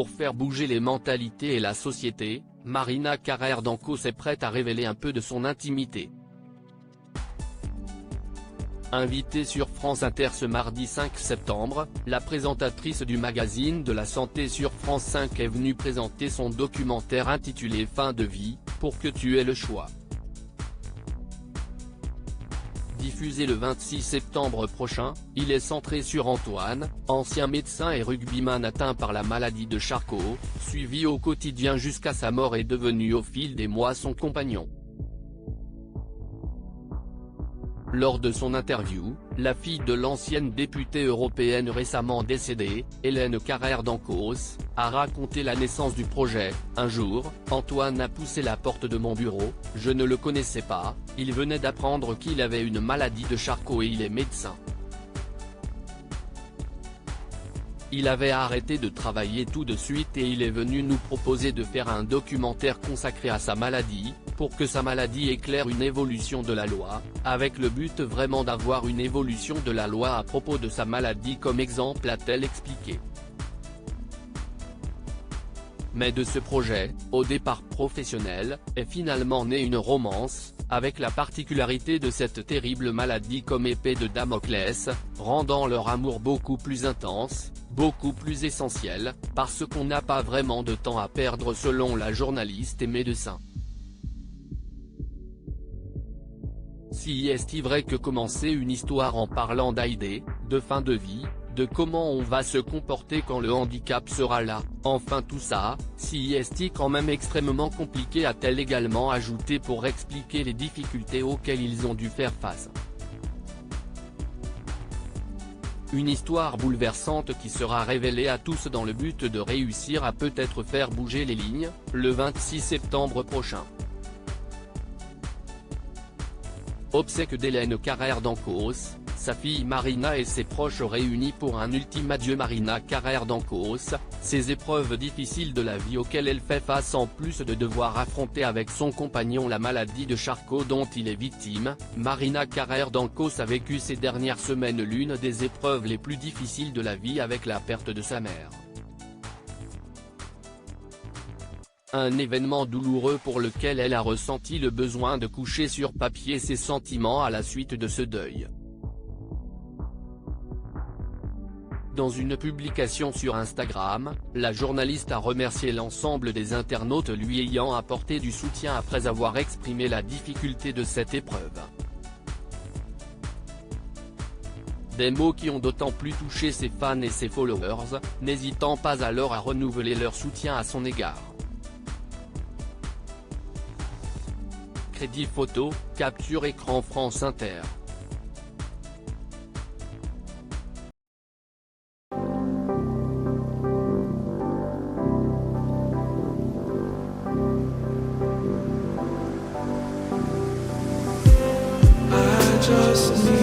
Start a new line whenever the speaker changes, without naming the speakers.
pour faire bouger les mentalités et la société, Marina Carrère d'Ancos est prête à révéler un peu de son intimité. Invitée sur France Inter ce mardi 5 septembre, la présentatrice du magazine de la santé sur France 5 est venue présenter son documentaire intitulé Fin de vie, pour que tu aies le choix. Diffusé le 26 septembre prochain, il est centré sur Antoine, ancien médecin et rugbyman atteint par la maladie de Charcot, suivi au quotidien jusqu'à sa mort et devenu au fil des mois son compagnon. Lors de son interview, la fille de l'ancienne députée européenne récemment décédée, Hélène Carrère d'Ancos, a raconté la naissance du projet. Un jour, Antoine a poussé la porte de mon bureau, je ne le connaissais pas, il venait d'apprendre qu'il avait une maladie de Charcot et il est médecin. Il avait arrêté de travailler tout de suite et il est venu nous proposer de faire un documentaire consacré à sa maladie, pour que sa maladie éclaire une évolution de la loi, avec le but vraiment d'avoir une évolution de la loi à propos de sa maladie comme exemple, a-t-elle expliqué. Mais de ce projet, au départ professionnel, est finalement née une romance, avec la particularité de cette terrible maladie comme épée de Damoclès, rendant leur amour beaucoup plus intense, beaucoup plus essentiel, parce qu'on n'a pas vraiment de temps à perdre selon la journaliste et médecin. Si est-il vrai que commencer une histoire en parlant d'AID, de fin de vie, de comment on va se comporter quand le handicap sera là, enfin tout ça, si est-il quand même extrêmement compliqué, a-t-elle également ajouté pour expliquer les difficultés auxquelles ils ont dû faire face. Une histoire bouleversante qui sera révélée à tous dans le but de réussir à peut-être faire bouger les lignes, le 26 septembre prochain. Obsèques d'Hélène Carrère d'Ancos, sa fille Marina et ses proches réunis pour un ultime adieu. Marina Carrère d'Ancos, ces épreuves difficiles de la vie auxquelles elle fait face en plus de devoir affronter avec son compagnon la maladie de Charcot dont il est victime, Marina Carrère d'Ancos a vécu ces dernières semaines l'une des épreuves les plus difficiles de la vie avec la perte de sa mère. Un événement douloureux pour lequel elle a ressenti le besoin de coucher sur papier ses sentiments à la suite de ce deuil. Dans une publication sur Instagram, la journaliste a remercié l'ensemble des internautes lui ayant apporté du soutien après avoir exprimé la difficulté de cette épreuve. Des mots qui ont d'autant plus touché ses fans et ses followers, n'hésitant pas alors à renouveler leur soutien à son égard. Crédit photo, capture écran France Inter.
I just need